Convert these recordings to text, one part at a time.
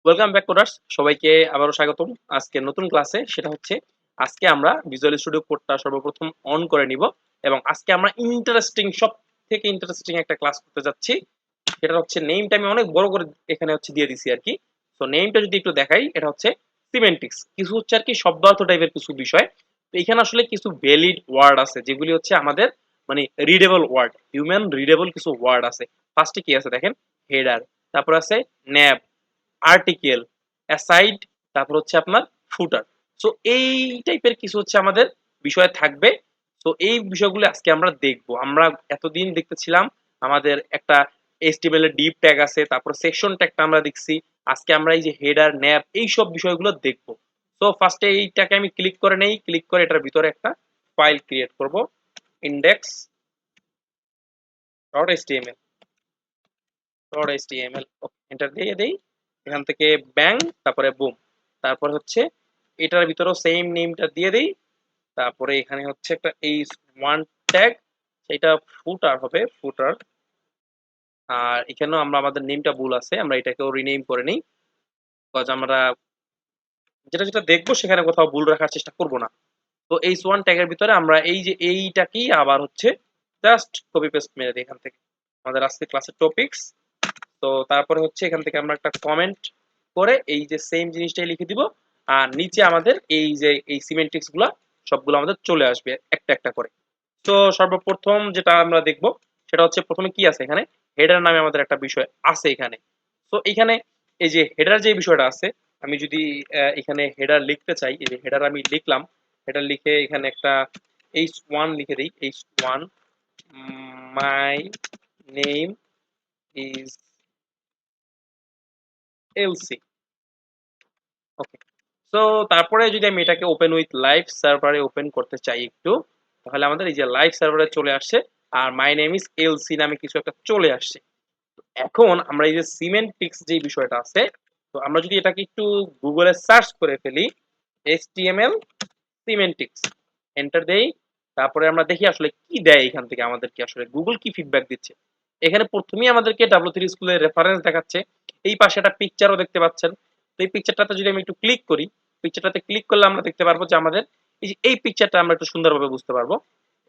Welcome back coders, সবাইকে আবারও স্বাগতম আজকে নতুন ক্লাসে। সেটা হচ্ছে আজকে আমরা ভিজুয়াল স্টুডিও কোডটা সর্বপ্রথম অন করে নিব এবং আজকে আমরা সব থেকে ইন্টারেস্টিং একটা ক্লাস করতে যাচ্ছি। সেটা হচ্ছে নেমটা আমি অনেক বড় করে এখানে হচ্ছে দিয়ে দিছি আর কি। তো নেমটা যদি একটু দেখাই, এটা হচ্ছে সিমেন্টিক্স, কিছু হচ্ছে আর কি শব্দার্থ টাইপের কিছু বিষয়। তো এখানে আসলে কিছু ভ্যালিড ওয়ার্ড আছে যেগুলি হচ্ছে আমাদের মানে রিডেবল ওয়ার্ড, হিউম্যান রিডেবল কিছু ওয়ার্ড আছে। ফার্স্টে কি আছে দেখেন, হেডার, তারপর আছে ন্যাব, আর্টিকেল, অ্যাসাইড, তারপর হচ্ছে আপনার ফুটার। সো এই টাইপের কিছু হচ্ছে আমাদের বিষয় থাকবে। তো এই বিষয়গুলো আজকে আমরা দেখব। আমরা এতদিন দেখতেছিলাম আমাদের একটা HTML এর ডিপ ট্যাগ আছে, তারপর সেকশন ট্যাগটা আমরা দেখছি। আজকে আমরা এই যে হেডার, ন্যাব, এই সব বিষয়গুলো দেখব। তো ফার্স্টে এইটাকে আমি ক্লিক করে নেই, ক্লিক করে এটার ভিতরে একটা ফাইল ক্রিয়েট করব, index.html। এন্টার দিয়ে দেই, এখান থেকে ব্যাং, তারপরে বুম, তারপর হচ্ছে এটার ভিতরেও সেম নেমটা দিয়ে দেই। তারপরে এখানে হচ্ছে একটা এই ওয়ান ট্যাগ, সেটা ফুটার হবে, ফুটার। আর এখানেও আমরা আমাদের নেমটা ভুল আছে, আমরা এটাকেও রিনেম করে নিই, বিকজ আমরা যেটা যেটা দেখবো সেখানে কোথাও ভুল রাখার চেষ্টা করব না। তো এই ওয়ান ট্যাগের ভিতরে আমরা এই যে এইটাকেই আবার হচ্ছে জাস্ট কপি পেস্ট মেরে দিই এখান থেকে আমাদের আজকে ক্লাসের টপিকস। তো তারপরে হচ্ছে এখান থেকে আমরা একটা কমেন্ট করে এই যে সেম জিনিসটাই লিখে দিব। আর নিচে আমাদের এই যে এই সিমেন্টিক্স গুলা সবগুলো আমাদের চলে আসবে একটা একটা করে। তো সর্বপ্রথম যেটা আমরা দেখব সেটা হচ্ছে প্রথমে কি আছে এখানে, হেডার নামে আমাদের একটা বিষয় আছে এখানে। তো এখানে এই যে হেডার যে বিষয়টা আছে, আমি যদি এখানে হেডার লিখতে চাই, এই যে হেডার আমি লিখলাম, হেডার লিখে এখানে একটা h1 লিখে দিই, h1 my name is LC. Okay. So তারপরে যদি আমি এটাকে ওপেন উইথ লাইভ সার্ভারে ওপেন করতে চাই একটু, তাহলে আমাদের এই যে লাইভ সার্ভারে চলে আসছে আর মাই নেম ইজ এলসি নামে কিছু একটা চলে আসছে। এখন আমরা এই যে সিমেন্টিক্স যে বিষয়টা আছে, তো আমরা যদি এটাকে একটু গুগলে সার্চ করে ফেলি, HTML সিমেন্টিক্স, এন্টার দেই, তারপরে আমরা দেখি আসলে কি দেয় এখান থেকে, আমাদেরকে আসলে গুগল কি ফিডব্যাক দিচ্ছে। এখানে প্রথমেই আমাদেরকে W3 স্কুলের রেফারেন্স দেখাচ্ছে, এই পাশে একটা পিকচারও দেখতে পাচ্ছেন। তো এই পিকচারটাতে যদি আমি একটু ক্লিক করি, পিকচারটাতে ক্লিক করলে আমরা দেখতে পারবো যে আমাদের এই যে এই পিকচারটা আমরা একটু সুন্দরভাবে বুঝতে পারবো।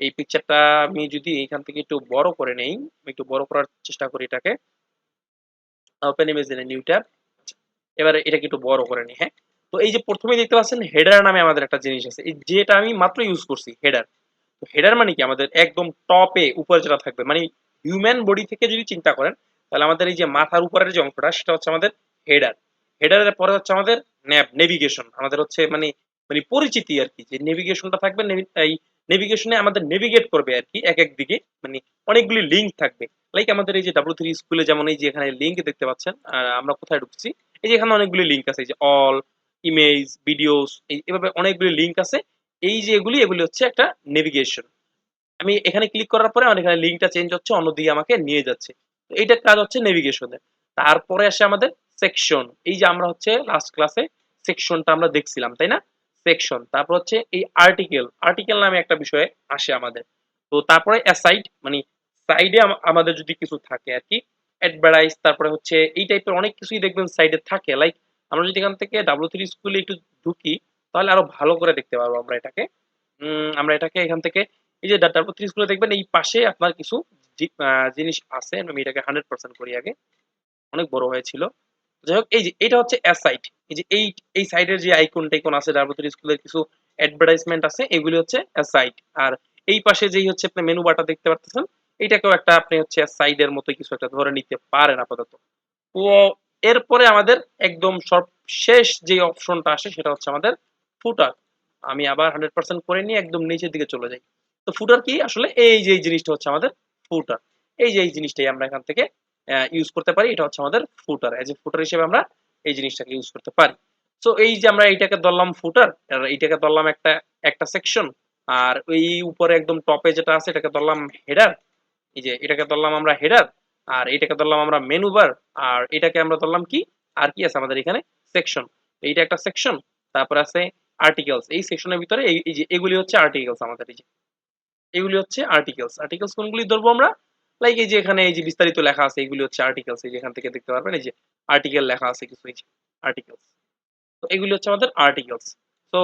এই পিকচারটা আমি যদি এখান থেকে একটু বড় করে নেই, আমি একটু বড় করার চেষ্টা করি এটাকে, open image in new tab. এবারে এটাকে একটু বড় করে নিই, হ্যাঁ। তো এই যে প্রথমেই দেখতে পাচ্ছেন হেডার নামে আমাদের একটা জিনিস আছে, এই যেটা আমি মাত্র ইউজ করছি, হেডার। তো হেডার মানে কি, আমাদের একদম টপে উপরে যেটা থাকবে, মানে হিউম্যান বডি থেকে যদি চিন্তা করেন, তাহলে আমাদের এই যে মাথার উপরের যে অংশটা সেটা হচ্ছে আমাদের হেডার। হেডারের পরে হচ্ছে আমাদের নেভিগেশন, আমাদের হচ্ছে মানে মানে পরিচিতি আর কি, যে নেভিগেশনটা থাকবে, এই নেভিগেশনে আমাদের নেভিগেট করবে আর কি এক এক দিকে, মানে অনেকগুলি লিঙ্ক থাকবে। লাইক আমাদের এই যে W3 স্কুলে যেমন এই যে এখানে লিঙ্ক দেখতে পাচ্ছেন, আর আমরা কোথায় ঢুকছি, এই যে এখানে অনেকগুলি লিঙ্ক আছে, এই যে অল, ইমেজ, ভিডিওস, এইভাবে অনেকগুলি লিঙ্ক আছে। এই যে এগুলি হচ্ছে একটা নেভিগেশন। আমি এখানে ক্লিক করার পরে আমার এখানে লিঙ্কটা চেঞ্জ হচ্ছে, অন্যদিকে আমাকে নিয়ে যাচ্ছে। তো এইটার কাজ হচ্ছে নেভিগেশনের। তারপরে আসে আমাদের সেকশন, এই যে আমরা হচ্ছে লাস্ট ক্লাসে সেকশনটা আমরা দেখছিলাম, তাই না? সেকশন, তারপর হচ্ছে এই আর্টিকেল, আর্টিকেল নামে একটা বিষয় আসে আমাদের। তো তারপরে অ্যাসাইড, মানে সাইডে আমাদের যদি কিছু থাকে আর কি, অ্যাডভার্টাইজ, তারপরে হচ্ছে এই টাইপের অনেক কিছুই দেখবেন সাইডে থাকে। লাইক আমরা যদি এখান থেকে W3 স্কুলে একটু ঢুকি, তাহলে আরো ভালো করে দেখতে পারবো আমরা এটাকে। আমরা এটাকে এখান থেকে এই যে W3 স্কুলে দেখবেন এই পাশে আপনার কিছু জিনিস আছে। আমি এটাকে 100% করি আগে, অনেক বড় হয়েছিল। যাই হোক, এই যে এটা হচ্ছে অ্যাসাইড, এই যে এই সাইডের যে আইকন টাইকন আছে, W3 স্কুলের কিছু অ্যাডভার্টাইজমেন্ট আছে, এগুলি হচ্ছে অ্যাসাইড। আর এই পাশে যেই হচ্ছে আপনি মেনু বারটা দেখতে পাচ্ছেন, এইটাকেও একটা আপনি হচ্ছে সাইডের মতো কিছু একটা ধরে নিতে পারেন আপাতত। তো এরপরে আমাদের একদম সর্বশেষ যে অপশনটা আসে সেটা হচ্ছে আমাদের ফুটার। আমি আবার 100% করে নিয়ে একদম নিচের দিকে চলে যাই। তো ফুটার কি আসলে, এই যে এই জিনিসটা হচ্ছে আমাদের ফুটার। এই যে এই জিনিসটাই আমরা এখান থেকে ইউজ করতে পারি, এটা হচ্ছে আমাদের ফুটার। এজ এ ফুটার হিসেবে আমরা এই জিনিসটাকে ইউজ করতে পারি। সো এই যে আমরা এইটাকে ধরলাম ফুটার, আর এইটাকে ধরলাম একটা একটা সেকশন, আর ওই উপরে একদম টপে যেটা আছে এটাকে ধরলাম হেডার। এই যে এটাকে ধরলাম আমরা হেডার, আর এটাকে ধরলাম আমরা মেনু বার, আর এটাকে আমরা ধরলাম কি, আর কি আছে আমাদের এখানে, সেকশন। এইটা একটা সেকশন, তারপর আছে আর্টিকেলস। এই সেকশনের ভিতরে এই যে এগুলি হচ্ছে আর্টিকেলস আমাদের, এই যে এগুলি হচ্ছে আর্টিকেলস। আর্টিকেলস কোনগুলি ধরবো আমরা, লাইক এই যে এখানে এই যে বিস্তারিত লেখা আছে, এগুলি হচ্ছে আর্টিকেলস। এই যে এখান থেকে দেখতে পারবেন এই যে আর্টিকেল লেখা আছে কিছু, এই যে আর্টিকেলস। তো এগুলি হচ্ছে আমাদের আর্টিকেলস। তো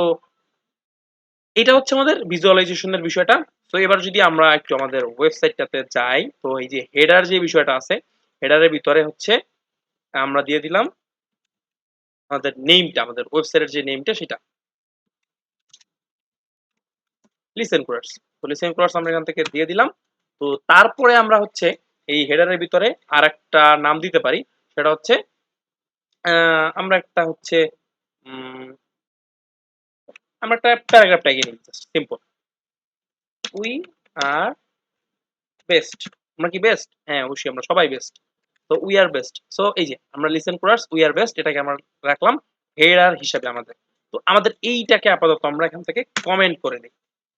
এটা হচ্ছে আমাদের ভিজুয়ালাইজেশনের বিষয়টা। তো এবার যদি আমরা একটু আমাদের ওয়েবসাইটটাতে যাই, তো এই যে হেডার যে বিষয়টা আছে, হেডারের ভিতরে হচ্ছে আমরা দিয়ে দিলাম আমাদের নেমটা, আমাদের ওয়েবসাইটের যে নেমটা সেটা লিসেন কোর্স। তো লিসেন কোর্স আমরা এখান থেকে দিয়ে দিলাম। তো তারপরে আমরা হচ্ছে এই হেডারের ভিতরে আরেকটা নাম দিতে পারি। সেটা হচ্ছে আমরা একটা হচ্ছে উম, আমরা একটা প্যারাগ্রাফ ট্যাগ নিই, just simple. We are best. আমরা কি বেস্ট? হ্যাঁ, অবশ্যই আমরা সবাই বেস্ট। তো উই আর বেস্ট। সো এই যে আমরা listen course we are best এটাকে আমরা রাখলাম হেডার হিসাবে আমাদের। তো আমাদের এইটাকে আপাতত আমরা এখান থেকে কমেন্ট করে দিই।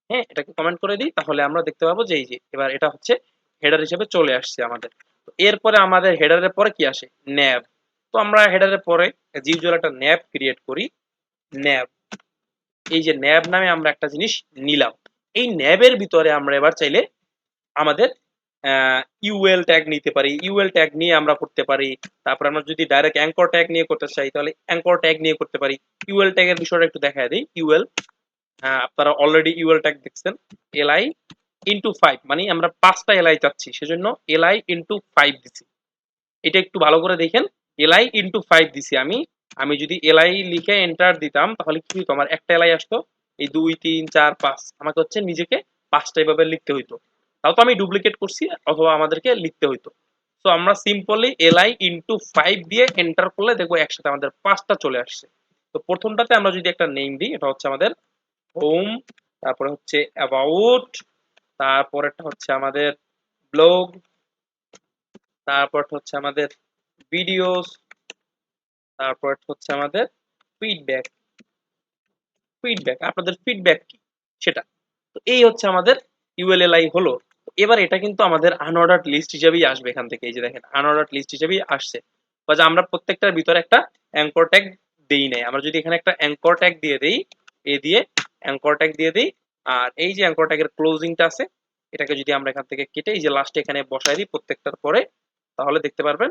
হ্যাঁ, এটাকে কমেন্ট করে দিই, তাহলে আমরা দেখতে পাবো যে এই যে এবার এটা হচ্ছে হেডার হিসেবে চলে আসছে আমাদের। তো এরপরে আমাদের হেডারের পরে কি আসে? ন্যাব। তো আমরা হেডারের পরে as usual একটা ন্যাব ক্রিয়েট করি। ন্যাব, এই যে ন্যাব নামে আমরা একটা জিনিস নিলাম। এই ন্যাবের ভিতরে আমরা এবার চাইলে আমাদের ইউএল ট্যাগ নিতে পারি, ইউএল ট্যাগ নিয়ে আমরা করতে পারি। তারপর আমরা যদি ডাইরেক্ট অ্যাঙ্কর ট্যাগ নিয়ে করতে চাই তাহলে অ্যাঙ্কর ট্যাগ নিয়ে করতে পারি। ইউএল ট্যাগের বিষয়টা একটু দেখায় দিই। ইউএল, আপনারা অলরেডি ইউএল ট্যাগ দেখছেন। এলআই ইন্টু 5 মানে আমরা 5টা এলআই চাচ্ছি, সেজন্য এলআই ইন্টু 5 দিছি। এটা একটু ভালো করে দেখেন। এলআই ইন্টু 5 দিছি আমি। আমি যদি এলআই লিখে এন্টার দিতাম তাহলে কি হতো? আমার একটা এলআই আসতো। এই 2 3 4 5 আমাকে হচ্ছে নিজেকে 5টা এভাবে লিখতে হইতো। তাও তো আমি ডুপ্লিকেট করছি, অথবা আমাদেরকে লিখতে হইতো। তো আমরা সিম্পলি এলআই ইন্টু 5 দিয়ে এন্টার করলে দেখবো একসাথে আমাদের 5টা চলে আসছে। তো প্রথমটাতে আমরা যদি একটা নেম দিই, এটা হচ্ছে আমাদের হোম, তারপরে হচ্ছে অ্যাবাউট, তারপরেরটা হচ্ছে আমাদের ব্লগ, তারপর হচ্ছে আমাদের ভিডিওস, তারপর হচ্ছে আমাদের ফিডব্যাক। ফিডব্যাক, আপনাদের ফিডব্যাক কি সেটা। তো এই হচ্ছে আমাদের ইউএলএলআই হলো। এবার এটা কিন্তু আমাদের আনঅর্ডার্ড লিস্ট হিসেবেই আসবে এখান থেকে। এই যে দেখেন আনঅর্ডার্ড লিস্ট হিসেবেই আসছে। বা যে আমরা প্রত্যেকটার ভিতরে একটা অ্যাঙ্কর ট্যাগ দেই নাই। আমরা যদি এখানে একটা অ্যাঙ্কর ট্যাগ দিয়ে দেই, এ দিয়ে অ্যাঙ্কর ট্যাগ দিয়ে দিই, আর এই যে অ্যাঙ্কর ট্যাগের ক্লোজিংটা আছে এটাকে যদি আমরা এখান থেকে কেটে এই যে লাস্টে এখানে বসাই দিই প্রত্যেকটার পরে, তাহলে দেখতে পারবেন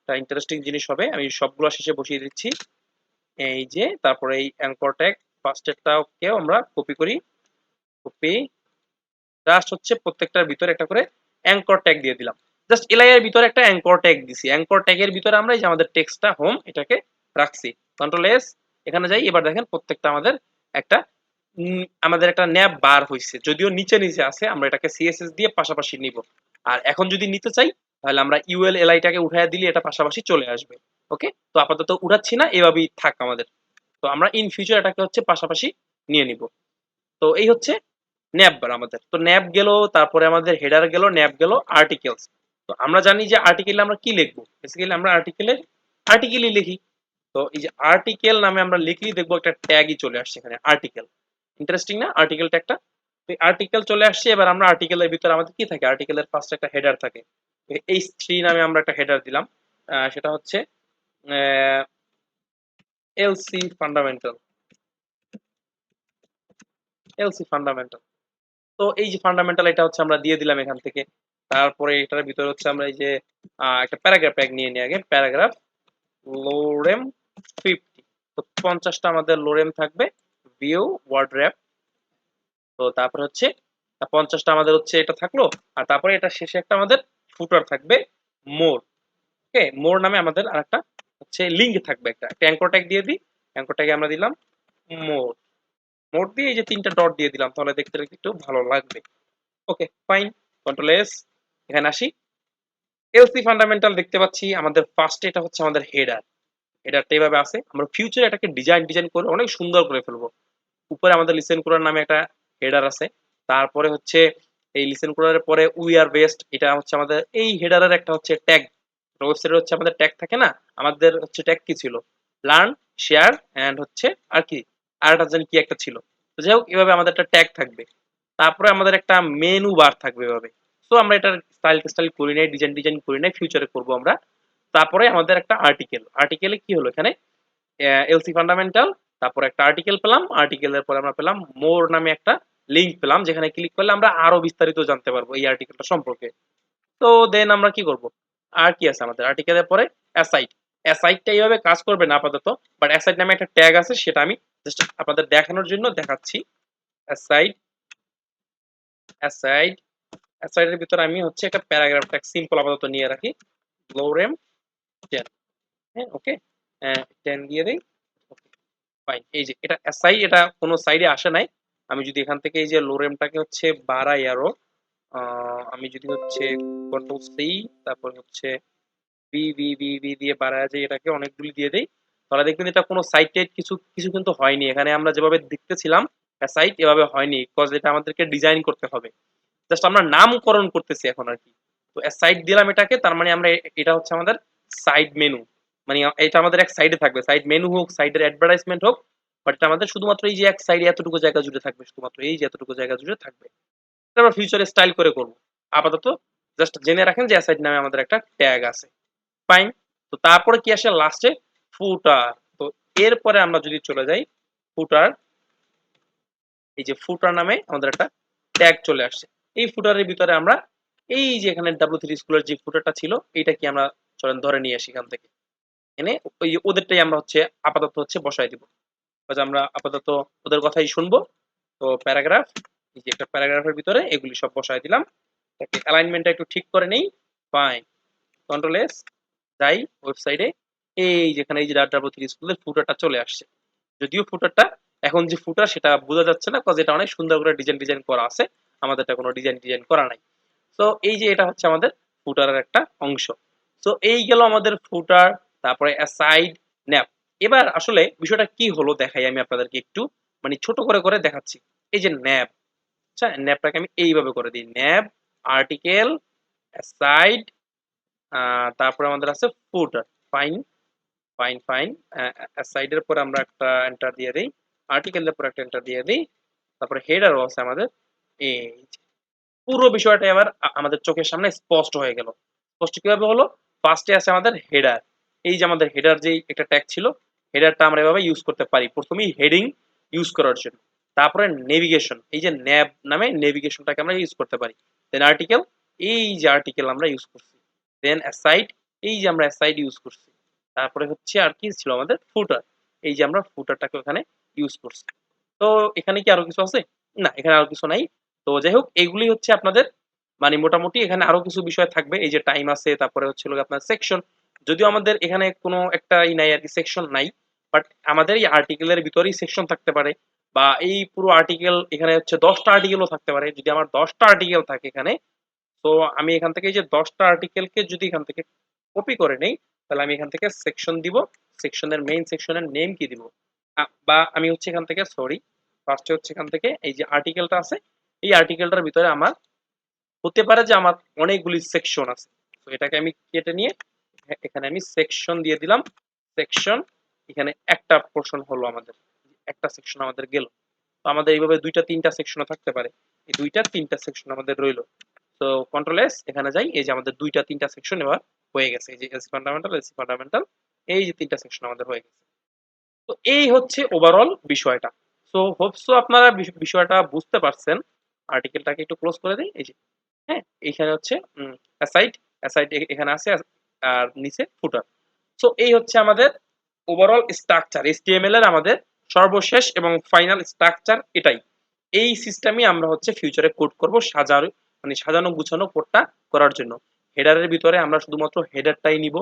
একটা ইন্টারেস্টিং জিনিস হবে। আমি সবগুলো শেষে বসিয়ে দিচ্ছি। এই যে তারপরে এই অ্যাঙ্কর ট্যাগ ফার্স্টেরটাকেও আমরা কপি করি। কপি, জাস্ট হচ্ছে প্রত্যেকটার ভিতরে একটা করে অ্যাঙ্কর ট্যাগ দিয়ে দিলাম। জাস্ট এলআই এর ভিতরে একটা অ্যাঙ্কর ট্যাগ দিছি। অ্যাঙ্কর ট্যাগের ভিতরে আমরা এই যে আমাদের টেক্সটটা হোম এটাকে রাখছি। কন্ট্রোল এস, এখানে যাই। এবার দেখেন প্রত্যেকটা আমাদের একটা আমাদের একটা ন্যাব বার হইছে। যদিও নিচে নিচে আছে, আমরা এটাকে সিএসএস দিয়ে পাশাপাশি নিব। আর এখন যদি নিতে চাই তাহলে আমরা ইউএল এলআইটাকে উঠায় দিলে এটা পাশাপাশি চলে আসবে। ওকে, তো আপাতত উঠাচ্ছি না, এভাবেই থাক আমাদের। তো আমরা ইন ফিউচার এটাকে হচ্ছে পাশাপাশি নিয়ে নিব। তো এই হচ্ছে ন্যাব বার আমাদের। তো ন্যাব গেল, তারপরে আমাদের হেডার গেল, ন্যাব গেল, আর্টিকেলস। তো আমরা জানি যে আর্টিকেলে আমরা কি লিখবো। বেসিক্যালি আমরা আর্টিকেলই লিখি। তো এই যে আর্টিকেল নামে আমরা লিখলেই দেখবো একটা ট্যাগই চলে আসছে এখানে, আর্টিকেল। ইন্টারেস্টিং না আর্টিকেল ট্যাগটা? তো আর্টিকেল চলে আসছে। এবার আমরা আর্টিকেলের ভিতরে আমাদের কি থাকে? আর্টিকেলের ফার্স্ট একটা হেডার থাকে। এই 3 নামে আমরা একটা হেডার দিলাম। সেটা হচ্ছে এলসি ফান্ডামেন্টাল। LC fundamental. তো এই যে ফান্ডামেন্টাল এটা হচ্ছে আমরা দিয়ে দিলাম এখান থেকে। তারপরে এটার ভিতরে হচ্ছে আমরা এই যে একটা প্যারাগ্রাফ ট্যাগ নিয়ে নিই আগে। Paragraph lorem 50। তো 50টা আমাদের লোরেম থাকবে। View word wrap. তো তারপরে হচ্ছে 50টা আমাদের হচ্ছে এটা থাকলো। আর তারপরে এটা শেষে একটা আমাদের ফুটার থাকবে মোর। ওকে, মোর নামে আমাদের আরেকটা হচ্ছে লিংক থাকবে। একটা অ্যাঙ্কর ট্যাগ দিয়ে দিই। অ্যাঙ্কর ট্যাগে আমরা দিলাম মোর। মোর দিয়ে এই যে 3টা ডট দিয়ে দিলাম, তাহলে দেখতে একটু ভালো লাগবে। ওকে, ফাইন। কন্ট্রোল এস, এখানে আসি। এলসি ফান্ডামেন্টাল দেখতে পাচ্ছি আমাদের ফার্স্টে। এটা হচ্ছে আমাদের হেডার। হেডারটা এইভাবে আছে। আমরা ফিউচারে এটাকে ডিজাইন করে অনেক সুন্দর করে ফেলবো। উপরে আমাদের লিসেন করার নামে একটা হেডার আছে। তারপরে হচ্ছে এই লিসেন করার পরে উই আর বেস্ট, এটা হচ্ছে আমাদের এই হেডারের একটা হচ্ছে ট্যাগ। ওয়েবসাইটে হচ্ছে আমাদের ট্যাগ থাকে না? আমাদের হচ্ছে ট্যাগ কি ছিল? লার্ন, শেয়ার এন্ড হচ্ছে আর কি আরেকটা জানি কি একটা ছিল। তো যাই হোক, এভাবে আমাদের একটা ট্যাগ থাকবে। তারপরে আমাদের একটা মেনু বার থাকবে এভাবে। তো আমরা এটার স্টাইল করি নাই, ডিজাইন করি নাই, ফিউচারে করব আমরা। তারপরে আমাদের একটা আর্টিকেল। আর্টিকেলে কি হলো এখানে? এলসি ফান্ডামেন্টাল, তারপর একটা আর্টিকেল পেলাম। আর্টিকেলের পরে আমরা পেলাম মোর নামে একটা লিংক পেলাম, যেখানে ক্লিক করলে আমরা আরো বিস্তারিত জানতে পারবো এই আর্টিকেলটা সম্পর্কে। তো দেন আমরা কি করব? আর কি আছে আমাদের আর্টিকেলের পরে? অ্যাসাইড। অ্যাসাইডটা এইভাবে কাজ করবে না আপাতত, বাট অ্যাসাইড নামে একটা ট্যাগ আছে, সেটা আমি জাস্ট আপনাদের দেখানোর জন্য দেখাচ্ছি। অ্যাসাইড অ্যাসাইড অ্যাসাইডের ভিতরে আমি হচ্ছে একটা প্যারাগ্রাফ ট্যাগ সিম্পল আপাতত নিয়ে রাখি, গ্লোরেম 10। হ্যাঁ, ওকে, 10 দিয়ে দেই। ওকে, ফাইন। এই যে এটা অ্যাসাইড, এটা কোনো সাইডে আসে নাই। আমি যদি এখান থেকে এই যে লোরেমটাকে হচ্ছে বাড়াই আরো, আমি যদি হচ্ছে কন্ট্রোল সি, তারপর হচ্ছে বি বি বি বি দিয়ে বাড়ায় যায়, এটাকে অনেকগুলি দিয়ে দেই, তাহলে দেখবেন এটা কোনো সাইট টাইট কিছু কিছু কিন্তু হয়নি। এখানে আমরা যেভাবে দেখতেছিলাম সাইট, এভাবে হয়নি, বিকজ এটা আমাদেরকে ডিজাইন করতে হবে। জাস্ট আমরা নামকরণ করতেছি এখন আর কি। তো সাইড দিলাম এটাকে, তার মানে আমরা এটা হচ্ছে আমাদের সাইড মেনু, মানে এটা আমাদের এক সাইডে থাকবে, সাইড মেনু হোক, সাইডের অ্যাডভার্টাইজমেন্ট হোক, বাট এটা আমাদের শুধুমাত্র এই যে এক সাইডে এতটুকু জায়গা জুড়ে থাকবে, শুধুমাত্র এই যে এতটুকু জায়গা জুড়ে থাকবে। এটা আমরা ফিউচারে স্টাইল করে করব। আপাতত জাস্ট জেনে রাখেন যে সাইড নামে আমাদের একটা ট্যাগ আছে। ফাইন। তো তারপরে কি আসে লাস্টে? ফুটার। তো এরপরে আমরা যদি চলে যাই ফুটার, এই যে ফুটার নামে আমাদের একটা ট্যাগ চলে আসছে। এই ফুটারের ভিতরে আমরা এই যে এখানে W3 স্কুলের যে ফুটারটা ছিল, এটা কি আমরা চলেন ধরে নিয়ে আসি এখান থেকে, এনে ওই ওদেরটাই আমরা হচ্ছে আপাতত হচ্ছে বসায় দিব। আমরা আপাতত ওদের কথাই শুনবো। তো প্যারাগ্রাফ, এই যে একটা প্যারাগ্রাফের ভিতরে এগুলি সব বসায় দিলাম। এটাকে অ্যালাইনমেন্টটা একটু ঠিক করে নেই। ফাইন, কন্ট্রোল এস, যাই ওয়েবসাইটে, এই যেখানে এই যে W3 স্কুলের ফুটারটা চলে আসছে। যদিও ফুটারটা এখন যে ফুটার সেটা বোঝা যাচ্ছে না, কজ এটা অনেক সুন্দর করে ডিজাইন ডিজাইন করা আছে, আমাদেরটা কোনো ডিজাইন ডিজাইন করা নাই। তো এই যে এটা হচ্ছে আমাদের ফুটারের একটা অংশ। তো এই গেল আমাদের ফুটার, তারপরে অ্যাসাইড, ন্যাপ। এবার আসলে বিষয়টা কি হলো দেখাই আমি আপনাদেরকে একটু, মানে ছোট করে করে দেখাচ্ছি। এই যে ন্যাপ, আচ্ছা ন্যাপটাকে আমি এইভাবে করে দিই, ন্যাপ, আর্টিকেল, অ্যাসাইড, তারপরে আমাদের আছে ফুটার। Fine, fine fine. অ্যাসাইডের পর আমরা একটা এন্টার দিয়ে দিই, আর্টিকেলের পর একটা এন্টার দিয়ে দিই, তারপরে হেডারও আছে আমাদের। এই যে পুরো বিষয়টা এবার আমাদের চোখের সামনে স্পষ্ট হয়ে গেল। স্পষ্ট কিভাবে হলো? ফার্স্টে আছে আমাদের হেডার। এই যে আমাদের হেডার যেই একটা ট্যাগ ছিল, হেডারটা আমরা এভাবে ইউজ করতে পারি। প্রথমেই হেডিং ইউজ করার জন্য, তারপরে নেভিগেশন, এই যে ন্যাব নামে নেভিগেশনটাকে আমরা ইউজ করতে পারি। দেন আর্টিকেল, এই যে আর্টিকেল আমরা ইউজ করছি। দেন অ্যাসাইড, এই যে আমরা অ্যাসাইড ইউজ করছি। তারপরে হচ্ছে আর কি ছিল আমাদের ফুটার, এই যে আমরা ফুটারটাকে ওখানে ইউজ করছি। তো এখানে কি আরো কিছু আছে? না, এখানে আরো কিছু নাই। তো যাই হোক, এগুলি হচ্ছে আপনাদের মানে মোটামুটি এখানে আরো কিছু বিষয় থাকবে। এই যে টাইম আছে, তারপরে হচ্ছে হলো আপনার সেকশন। যদিও আমাদের এখানে কোনো একটা নাই আর কি, সেকশন নাই, বাট আমাদের এই আর্টিকেলের ভিতরেই সেকশন থাকতে পারে, বা এই পুরো আর্টিকেল এখানে হচ্ছে 10টা আর্টিকেলও থাকতে পারে। যদি আমার 10টা আর্টিকেল থাকে এখানে, তো আমি এখান থেকে এই যে 10টা আর্টিকেলকে যদি এখান থেকে কপি করে নেই, তাহলে আমি এখান থেকে সেকশন দিব। সেকশনের মেইন সেকশনের নেম কি দিব? বা আমি হচ্ছে এখান থেকে সরি, ফার্স্টে হচ্ছে এখান থেকে এই যে আর্টিকেলটা আছে, এই আর্টিকেলটার ভিতরে আমার হতে পারে যে আমার অনেকগুলি সেকশন আছে। তো এটাকে আমি কেটে নিয়ে এখানে আমি সেকশন দিয়ে দিলাম। সেকশন, এখানে একটা পোর্শন হলো আমাদের, একটা সেকশন আমাদের গেল। তো আমাদের এইভাবে দুইটা তিনটা সেকশনও থাকতে পারে, এই দুইটা তিনটা সেকশন আমাদের রইলো। তো কন্ট্রোল এস, এখানে যাই, এই যে আমাদের দুইটা তিনটা সেকশন এবার হয়ে গেছে। এই যে এসি ফান্ডামেন্টাল, এসি ফান্ডামেন্টাল, এই যে তিনটা সেকশন আমাদের হয়ে গেছে। তো এই হচ্ছে ওভারঅল বিষয়টা। সো হোপসো আপনারা বিষয়টা বুঝতে পারছেন। আর্টিকেলটাকে একটু ক্লোজ করে দিই, এই যে হ্যাঁ, এইখানে হচ্ছে অ্যাসাইড, অ্যাসাইড এখানে আছে, আর নিচে ফুটার। সো এই হচ্ছে আমাদের ওভারঅল স্ট্রাকচার, এইচটিএমএল এর আমাদের সর্বশেষ এবং ফাইনাল স্ট্রাকচার এটাই। এই সিস্টেমই আমরা হচ্ছে ফিউচারে কোড করব, সাজানো মানে সাজানো গুছানো কোডটা করার জন্য। হেডারের ভিতরে আমরা শুধুমাত্র হেডারটাই নিব,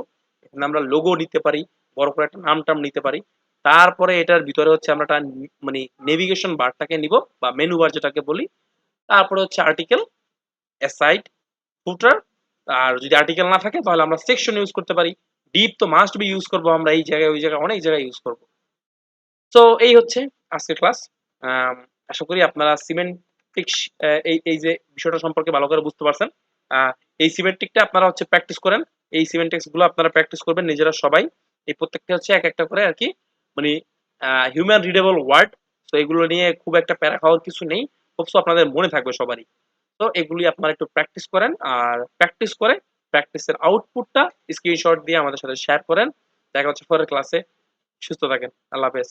এখানে আমরা লোগো নিতে পারি, বড় করে একটা নাম টাম নিতে পারি। তারপরে এটার ভিতরে হচ্ছে আমরা একটা মানে নেভিগেশন বারটাকে নিব, বা মেনু বার যেটাকে বলি। তারপরে হচ্ছে আর্টিকেল, অ্যাসাইড, ফুটার। আর যদি আর্টিকেল না থাকে তাহলে আমরা সেকশন ইউজ করতে পারি। ডিপ তো মাস্ট বি ইউজ করবো আমরা, এই জায়গায় ওই জায়গায় অনেক জায়গায় ইউজ করবো। তো এই হচ্ছে আজকের ক্লাস। আশা করি আপনারা সিমেন্টিক্স এই এই যে বিষয়টা সম্পর্কে ভালো করে বুঝতে পারছেন। আহ, এই সিমেন্টিকটা আপনারা হচ্ছে প্র্যাকটিস করেন, এই সিমেন্টিক্স গুলো আপনারা প্র্যাকটিস করবেন নিজেরা সবাই। এই প্রত্যেকটা হচ্ছে এক একটা করে আর কি, মানে হিউম্যান রিডেবল ওয়ার্ড। তো এগুলো নিয়ে খুব একটা প্যারা খাওয়ার কিছু নেই, হোপসো আপনাদের মনে থাকবে সবারই। তো এগুলি আপনারা একটু প্র্যাকটিস করেন, আর প্র্যাকটিস করে প্র্যাকটিসের আউটপুটটা স্ক্রিনশট দিয়ে আমাদের সাথে শেয়ার করেন। দেখা হচ্ছে পরের ক্লাসে। সুস্থ থাকেন, আল্লাহ হাফেজ।